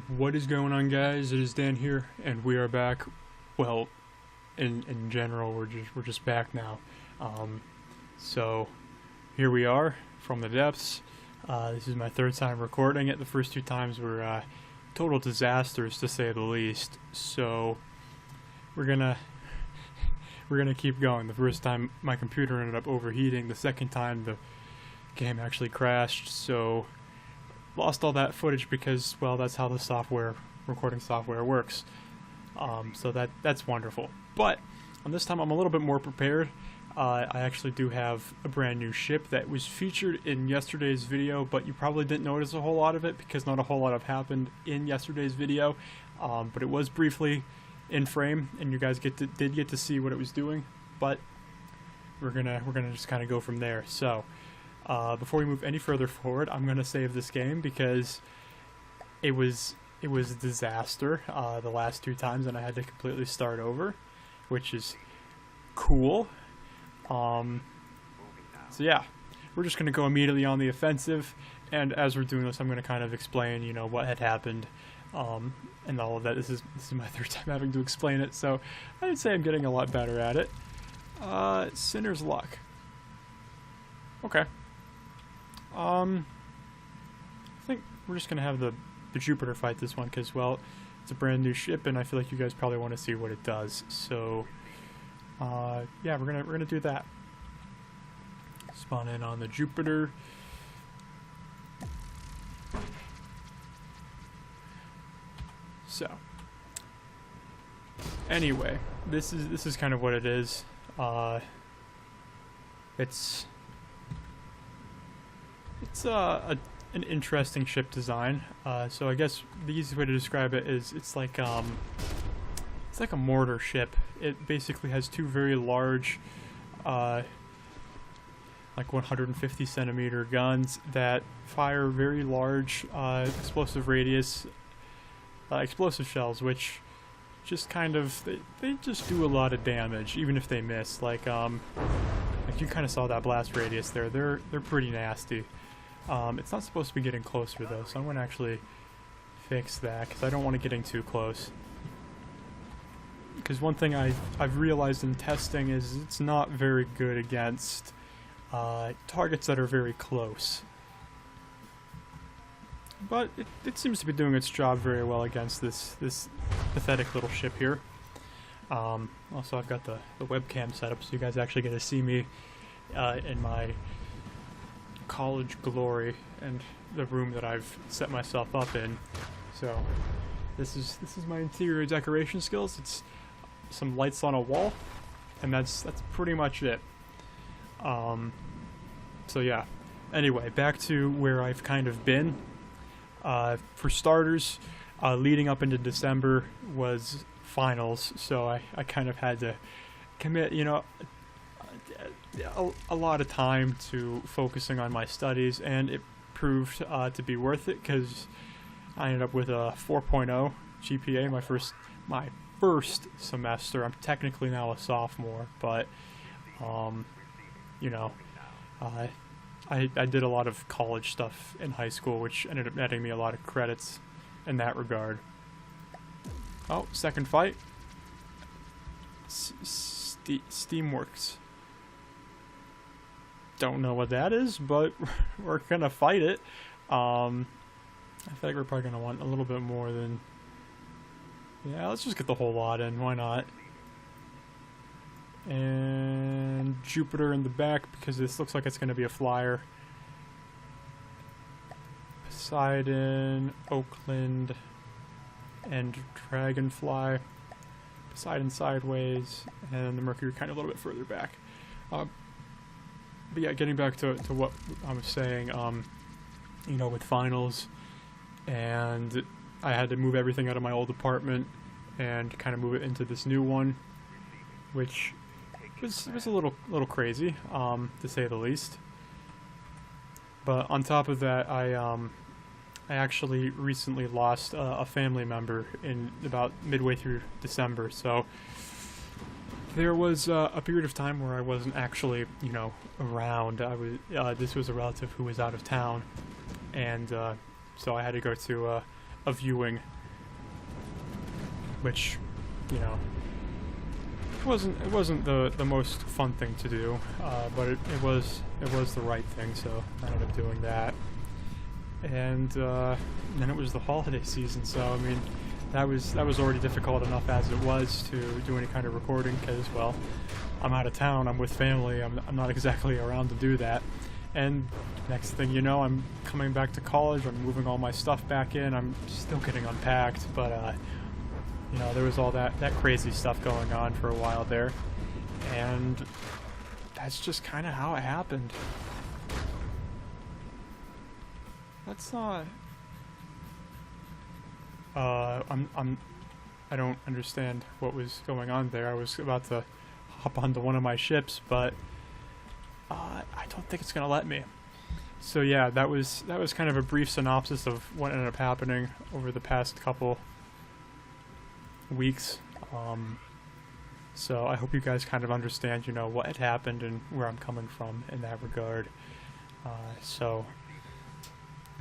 What is going on, guys? It is Dan here, and we are back. Well, in general, we're just back now. So here we are from the depths. This is my third time recording it. The first two times were total disasters, to say the least. So we're gonna keep going. The first time my computer ended up overheating. The second time the game actually crashed. So lost all that footage because, well, that's how the recording software works. So that's wonderful. But on this time I'm a little bit more prepared. I actually do have a brand new ship that was featured in yesterday's video, but you probably didn't notice a whole lot of it because not a whole lot happened in yesterday's video. But it was briefly in frame, and you guys did get to see what it was doing. But we're gonna just kind of go from there. So before we move any further forward, I'm gonna save this game because it was a disaster the last two times, and I had to completely start over, which is cool. So yeah, we're just gonna go immediately on the offensive, and as we're doing this, I'm gonna kind of explain, you know, what had happened, and all of that. This is my third time having to explain it, so I'd say I'm getting a lot better at it. Sinner's Luck. Okay. I think we're just gonna have the Jupiter fight this one because, well, it's a brand new ship, and I feel like you guys probably want to see what it does. So, yeah, we're gonna do that. Spawn in on the Jupiter. So, anyway, this is kind of what it is. It's an interesting ship design. So I guess the easiest way to describe it is it's like a mortar ship. It basically has two very large, like 150 centimeter guns that fire very large explosive radius explosive shells, which just kind of they just do a lot of damage even if they miss. Like you kind of saw that blast radius there. They're pretty nasty. It's not supposed to be getting closer though, so I'm going to actually fix that because I don't want it getting too close. Because one thing I've realized in testing is it's not very good against targets that are very close. But it seems to be doing its job very well against this pathetic little ship here. Also, I've got the webcam set up so you guys actually get to see me in my college glory and the room that I've set myself up in. So this is my interior decoration skills. It's some lights on a wall, and that's pretty much it. So yeah, anyway, back to where I've kind of been. For starters, leading up into December was finals, so I kind of had to commit, you know, a lot of time to focusing on my studies, and it proved to be worth it because I ended up with a 4.0 GPA my first semester. I'm technically now a sophomore, but you know, I did a lot of college stuff in high school, which ended up netting me a lot of credits in that regard. Oh, second fight. Steamworks. Don't know what that is, but we're gonna fight it. I feel like we're probably gonna want a little bit more than... Yeah, let's just get the whole lot in. Why not? And Jupiter in the back because this looks like it's gonna be a flyer. Poseidon, Oakland, and Dragonfly. Poseidon sideways, and the Mercury kind of a little bit further back. But yeah, getting back to what I was saying, you know, with finals, and I had to move everything out of my old apartment and kind of move it into this new one, which was a little crazy, to say the least. But on top of that, I actually recently lost a family member in about midway through December, so there was a period of time where I wasn't actually, you know, around. This was a relative who was out of town, and so I had to go to a viewing, which, you know, it wasn't the most fun thing to do, but it was the right thing, so I ended up doing that. And then it was the holiday season, so I mean, that was already difficult enough as it was to do any kind of recording, because, well, I'm out of town, I'm with family, I'm not exactly around to do that. And next thing you know, I'm coming back to college, I'm moving all my stuff back in, I'm still getting unpacked, but you know, there was all that crazy stuff going on for a while there, and that's just kind of how it happened. That's not... I don't understand what was going on there. I was about to hop onto one of my ships, but I don't think it's gonna let me. So yeah, that was kind of a brief synopsis of what ended up happening over the past couple weeks. So I hope you guys kind of understand, you know, what had happened and where I'm coming from in that regard. So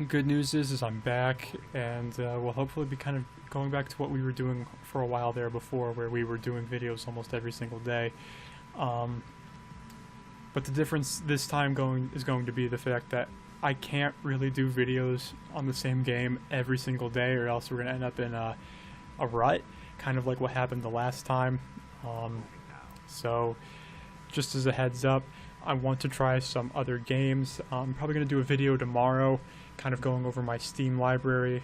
good news is I'm back, and we'll hopefully be kind of going back to what we were doing for a while there before, where we were doing videos almost every single day. But the difference this time is going to be the fact that I can't really do videos on the same game every single day, or else we're going to end up in a rut, kind of like what happened the last time. So just as a heads up, I want to try some other games. I'm probably going to do a video tomorrow, kind of going over my Steam library,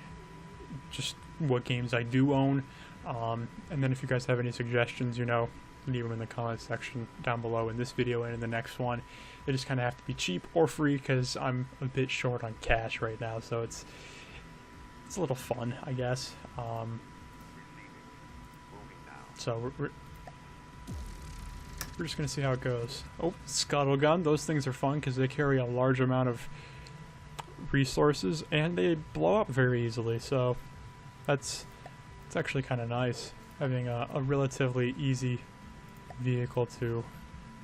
just what games I do own. And then if you guys have any suggestions, you know, leave them in the comments section down below in this video and in the next one. They just kind of have to be cheap or free, because I'm a bit short on cash right now, so it's a little fun, I guess. So we're just gonna see how it goes. Oh, scuttle gun. Those things are fun because they carry a large amount of resources and they blow up very easily. So it's actually kind of nice having a relatively easy vehicle to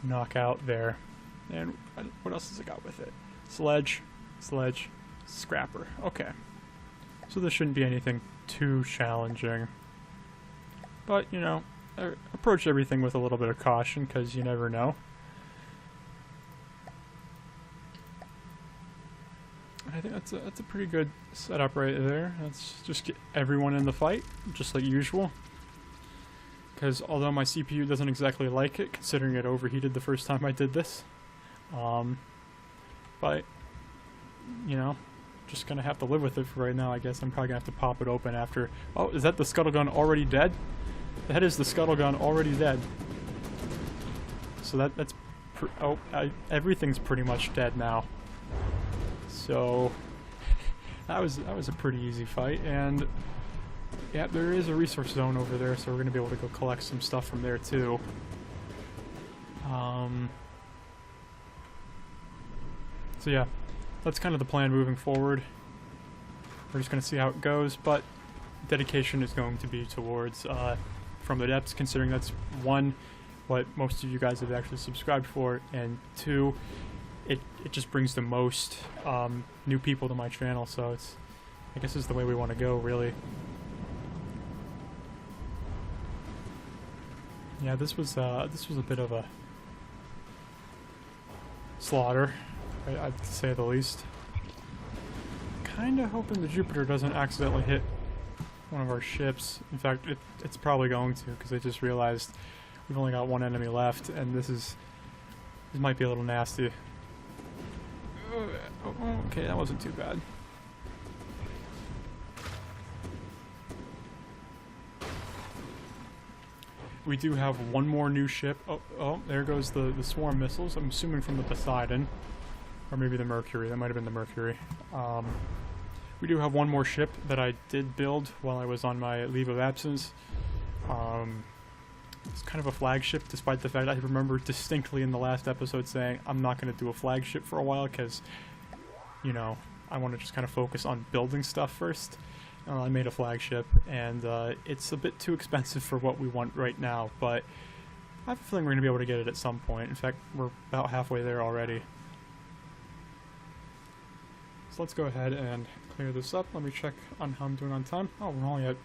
knock out there. And what else has it got with it? Sledge, scrapper. Okay. So this shouldn't be anything too challenging. But, you know, approach everything with a little bit of caution, because you never know. I think that's a pretty good setup right there. Let's just get everyone in the fight, just like usual. Because although my CPU doesn't exactly like it, considering it overheated the first time I did this. But, you know, just gonna have to live with it for right now, I guess. I'm probably gonna have to pop it open after... Oh, is that the scuttle gun already dead? That is the scuttle gun already dead. So that's... everything's pretty much dead now. So that was a pretty easy fight, and yeah, there is a resource zone over there, so we're gonna be able to go collect some stuff from there too. So yeah, that's kind of the plan moving forward. We're just gonna see how it goes, but dedication is going to be towards From the Depths, considering that's one, what most of you guys have actually subscribed for, and two, it just brings the most new people to my channel, so I guess it's the way we want to go, really. Yeah, this was a bit of a slaughter, I'd say the least. Kinda hoping the Jupiter doesn't accidentally hit one of our ships. In fact, it's probably going to, because I just realized we've only got one enemy left, and this might be a little nasty. Oh, okay, that wasn't too bad. We do have one more new ship. Oh, there goes the swarm missiles. I'm assuming from the Poseidon. Or maybe the Mercury. That might have been the Mercury. We do have one more ship that I did build while I was on my leave of absence. It's kind of a flagship, despite the fact I remember distinctly in the last episode saying I'm not going to do a flagship for a while, because, you know, I want to just kind of focus on building stuff first. I made a flagship, and it's a bit too expensive for what we want right now, but I have a feeling we're going to be able to get it at some point. In fact, we're about halfway there already. So let's go ahead and clear this up. Let me check on how I'm doing on time. Oh, we're only at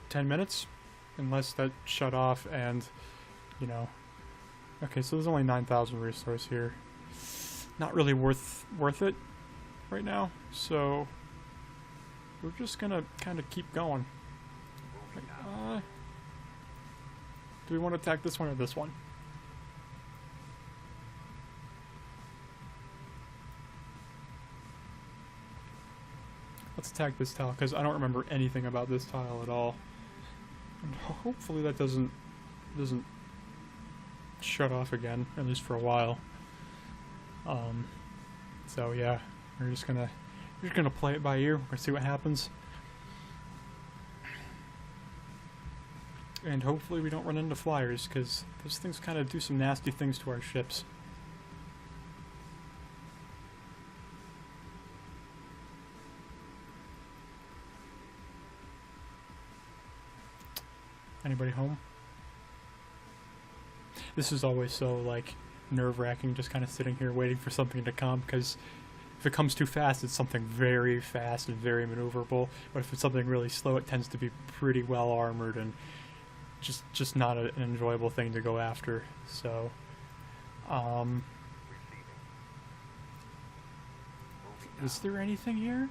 10 minutes. Unless that shut off and, you know... Okay, so there's only 9,000 resource here. Not really worth it right now. So, we're just gonna kind of keep going. Do we want to attack this one or this one? Let's attack this tile, because I don't remember anything about this tile at all. And hopefully that doesn't shut off again, at least for a while. So yeah, we're just gonna play it by ear. We're gonna see what happens. And hopefully we don't run into flyers, because those things kind of do some nasty things to our ships. Anybody home? This is always so, like, nerve-wracking, just kind of sitting here waiting for something to come, because if it comes too fast, it's something very fast and very maneuverable, but if it's something really slow, it tends to be pretty well armored and just not an enjoyable thing to go after. So, is there anything here?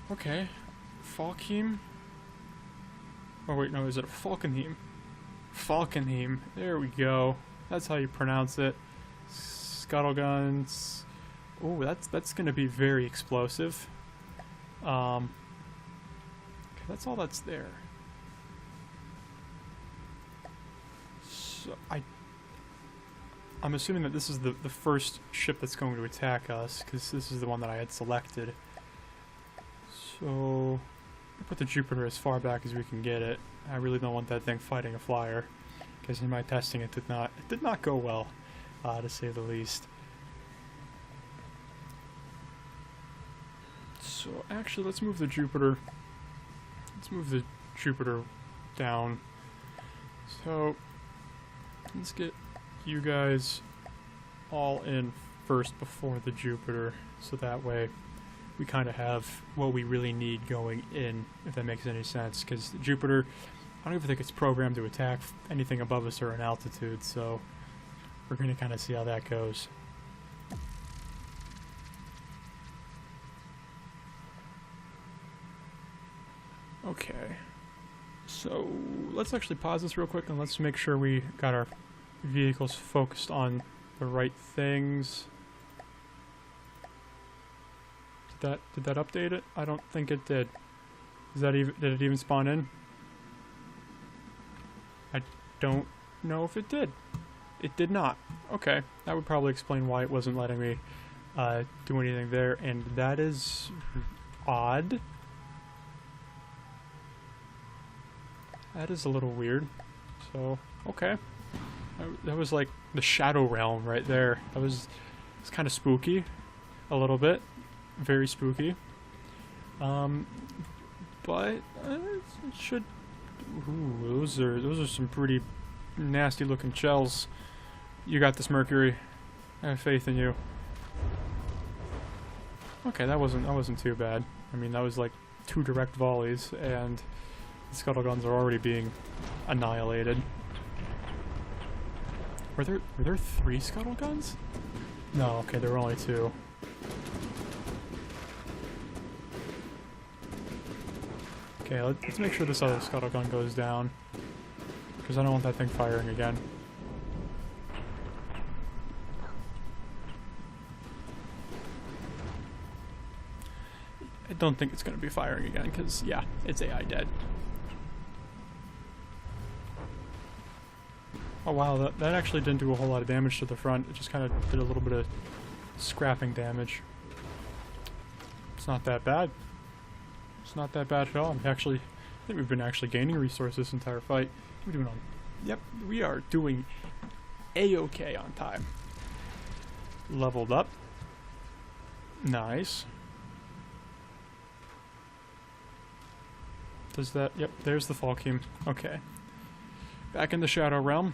Okay, Falkheim. Oh wait, no, is it a Falkenheim? Falkenheim. There we go. That's how you pronounce it. Scuttle guns. Oh, that's gonna be very explosive. Okay, that's all that's there. So I'm assuming that this is the first ship that's going to attack us, because this is the one that I had selected. So, I'll put the Jupiter as far back as we can get it. I really don't want that thing fighting a flyer, because in my testing it did not go well, to say the least. So actually, let's move the Jupiter. Let's move the Jupiter down. So let's get you guys all in first before the Jupiter, so that way we kind of have what we really need going in, if that makes any sense. Because the Jupiter, I don't even think it's programmed to attack anything above a certain altitude, so we're going to kind of see how that goes. Okay, so let's actually pause this real quick and let's make sure we got our vehicles focused on the right things. Did that update it? I don't think it did. Did it even spawn in? I don't know if it did. It did not. Okay, that would probably explain why it wasn't letting me do anything there, and that is odd. That is a little weird. So, okay. That was like the Shadow Realm right there. It's kind of spooky. A little bit. Very spooky. But it should... Ooh, those are some pretty nasty looking shells. You got this, Mercury. I have faith in you. Okay, that wasn't too bad. I mean, that was like 2 direct volleys, and the scuttle guns are already being annihilated. Were there 3 scuttle guns? No, okay, there were only 2. Okay, let's make sure this other scuttle gun goes down, because I don't want that thing firing again. I don't think it's going to be firing again, because, yeah, it's AI dead. Oh wow, that actually didn't do a whole lot of damage to the front. It just kind of did a little bit of scrapping damage. It's not that bad. It's not that bad at all. I think we've been actually gaining resources this entire fight. What are we doing on? Yep, we are doing A-okay on time. Leveled up. Nice. Does that... Yep, there's the Falkheim. Okay. Back in the Shadow Realm.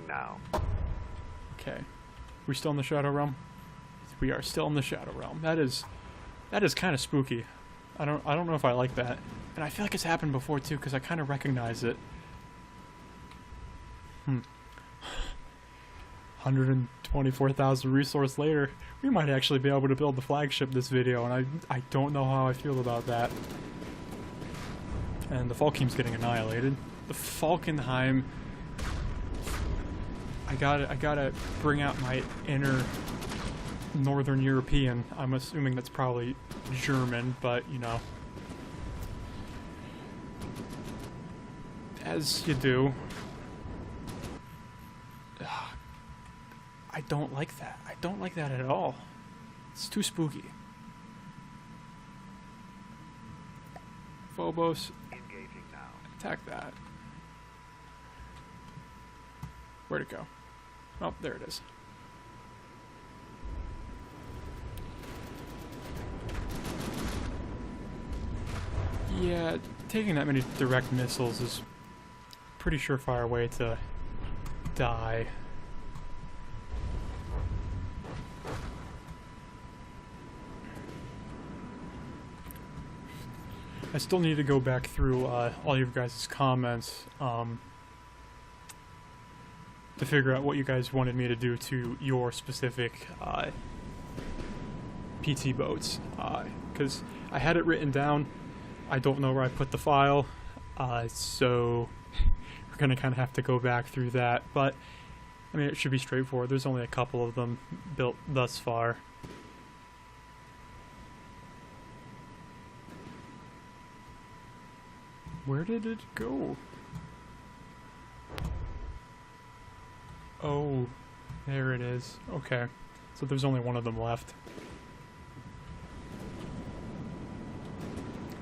now. Okay. We still in the Shadow Realm? We are still in the Shadow Realm. That is kind of spooky. I don't know if I like that. And I feel like it's happened before too, because I kind of recognize it. 124,000 resource later, we might actually be able to build the flagship this video, and I don't know how I feel about that. And the Falkheim's getting annihilated. The Falkenheim. I gotta bring out my inner Northern European. I'm assuming that's probably German, but you know. As you do. I don't like that. I don't like that at all. It's too spooky. Phobos. Engaging now. Attack that. Where'd it go? Oh, there it is. Yeah, taking that many direct missiles is a pretty surefire way to die. I still need to go back through all your guys' comments to figure out what you guys wanted me to do to your specific PT boats, because I had it written down. I don't know where I put the file, so we're gonna kind of have to go back through that, but I mean it should be straightforward. There's only a couple of them built thus far. Where did it go? Oh, there it is. Okay, so there's only one of them left.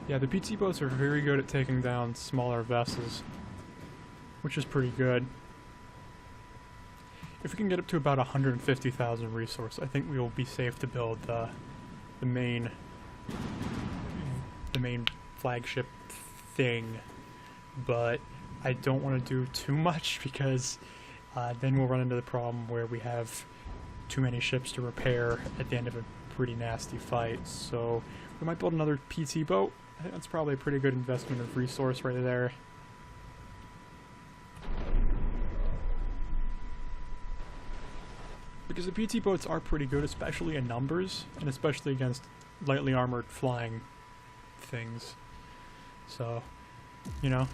Yeah, the PT boats are very good at taking down smaller vessels, which is pretty good. If we can get up to about 150,000 resource, I think we will be safe to build the main flagship thing. But I don't want to do too much because then we'll run into the problem where we have too many ships to repair at the end of a pretty nasty fight. So we might build another PT boat. I think that's probably a pretty good investment of resource right there. Because the PT boats are pretty good, especially in numbers, and especially against lightly armored flying things. So, you know,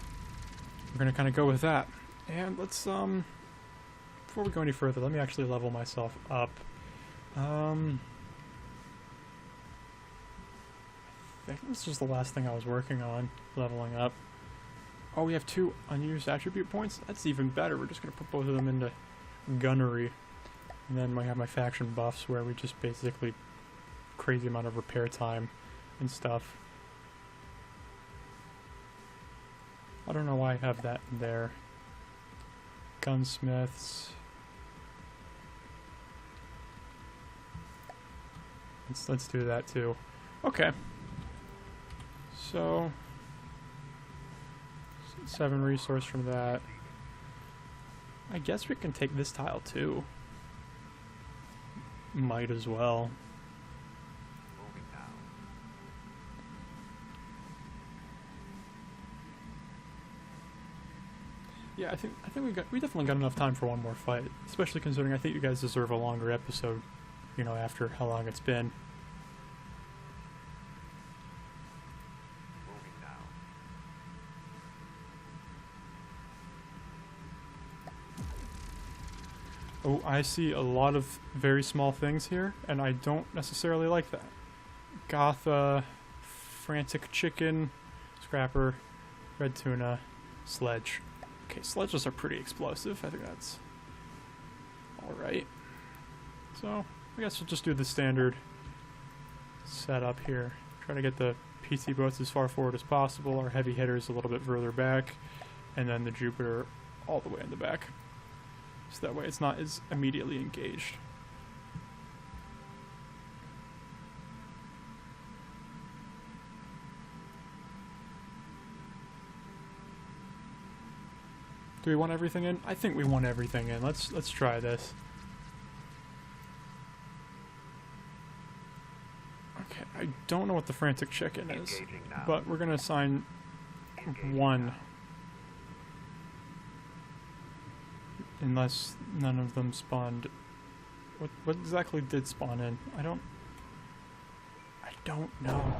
we're gonna kind of go with that. And let's, before we go any further, let me actually level myself up. I think this is the last thing I was working on, leveling up. Oh, we have 2 unused attribute points? That's even better. We're just going to put both of them into gunnery. And then I have my faction buffs where we just basically crazy amount of repair time and stuff. I don't know why I have that in there. Gunsmiths. Let's do that too. Okay. So 7 resource from that. I guess we can take this tile too. Might as well. Moving now. Yeah, I think we definitely got enough time for one more fight, especially considering I think you guys deserve a longer episode, you know, after how long it's been. Moving now. Oh, I see a lot of very small things here, and I don't necessarily like that. Gotha, Frantic Chicken, Scrapper, Red Tuna, Sledge. Okay, sledges are pretty explosive. I think that's alright. So, I guess we'll just do the standard setup here. Try to get the PT boats as far forward as possible, our heavy hitters a little bit further back, and then the Jupiter all the way in the back. So that way it's not as immediately engaged. Do we want everything in? I think we want everything in. Let's try this. Okay, I don't know what the frantic chicken is, Engaging now. but we're gonna assign Engaging one. now. Unless none of them spawned. What exactly did spawn in? I don't know.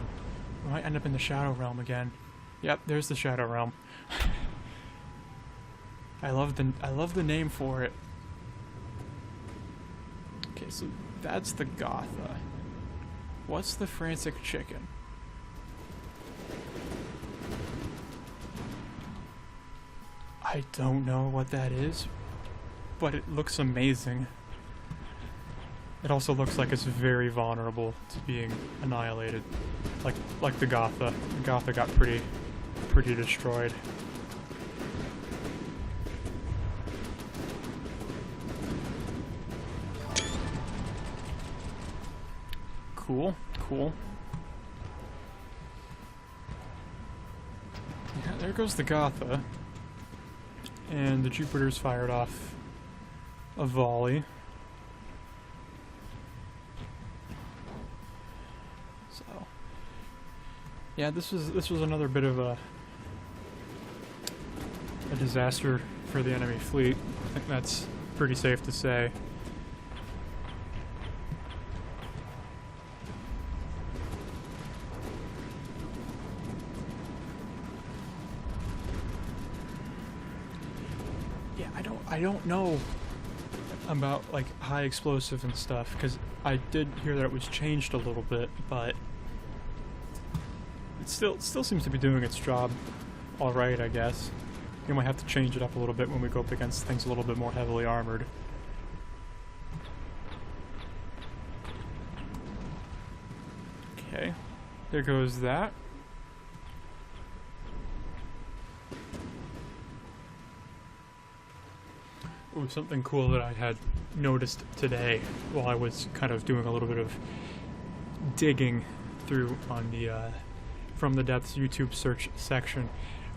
We might end up in the Shadow Realm again. Yep, there's the Shadow Realm. I love the name for it. Okay, so that's the Gotha. What's the frantic chicken? I don't know what that is, but it looks amazing. It also looks like it's very vulnerable to being annihilated, like the Gotha. The Gotha got pretty destroyed. Cool, cool. Yeah, there goes the Gotha. And the Jupiter's fired off a volley. So, yeah, this was another bit of a disaster for the enemy fleet. I think that's pretty safe to say. Yeah, I don't know about like high explosive and stuff, because I did hear that it was changed a little bit, but it still seems to be doing its job all right, I guess. You might have to change it up a little bit when we go up against things a little bit more heavily armored. Okay, there goes that. Ooh, something cool that I had noticed today while I was kind of doing a little bit of digging through on the From the Depths YouTube search section.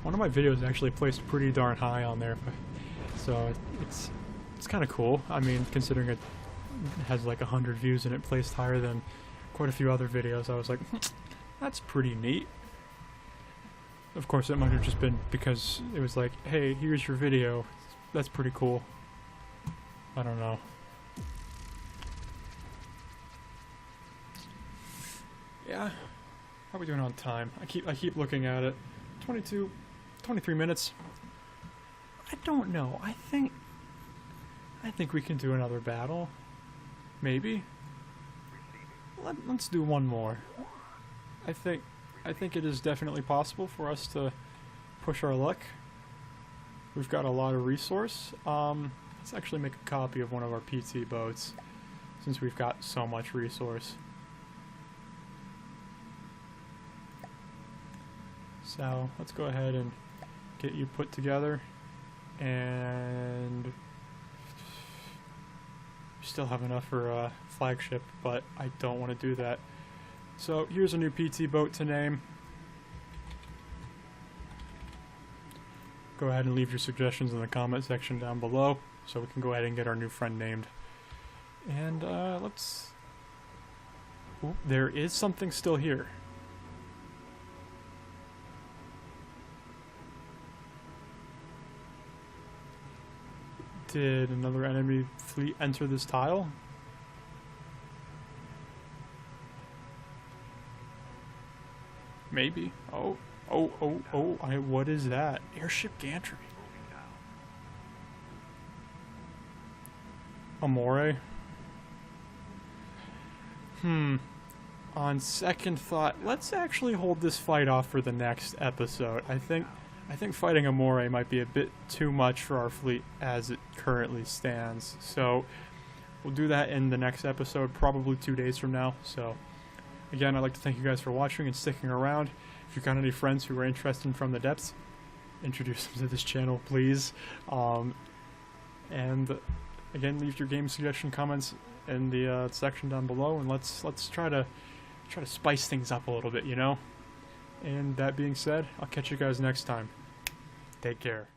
One of my videos actually placed pretty darn high on there, so it's kind of cool. I mean, considering it has like 100 views and it placed higher than quite a few other videos, I was like, that's pretty neat. Of course, it might have just been because it was like, hey, here's your video. That's pretty cool. I don't know. Yeah. How are we doing on time? I keep looking at it. 23 minutes. I don't know. I think we can do another battle. Maybe. Let's do one more. I think it is definitely possible for us to push our luck. We've got a lot of resource. Let's actually make a copy of one of our PT boats, since we've got so much resource. So let's go ahead and get you put together, and we still have enough for a flagship, but I don't want to do that. So here's a new PT boat to name. Go ahead and leave your suggestions in the comment section down below, so we can go ahead and get our new friend named. And let's... Ooh, there is something still here. Did another enemy fleet enter this tile? Maybe. Oh, what is that? Airship gantry. Amore. On second thought, let's actually hold this fight off for the next episode. I think fighting Amore might be a bit too much for our fleet as it currently stands. So we'll do that in the next episode, probably 2 days from now. So again, I'd like to thank you guys for watching and sticking around. If you've got any friends who are interested in From the Depths, introduce them to this channel, please. And again, leave your game suggestion comments in the section down below, and let's try to spice things up a little bit, you know. And that being said, I'll catch you guys next time. Take care.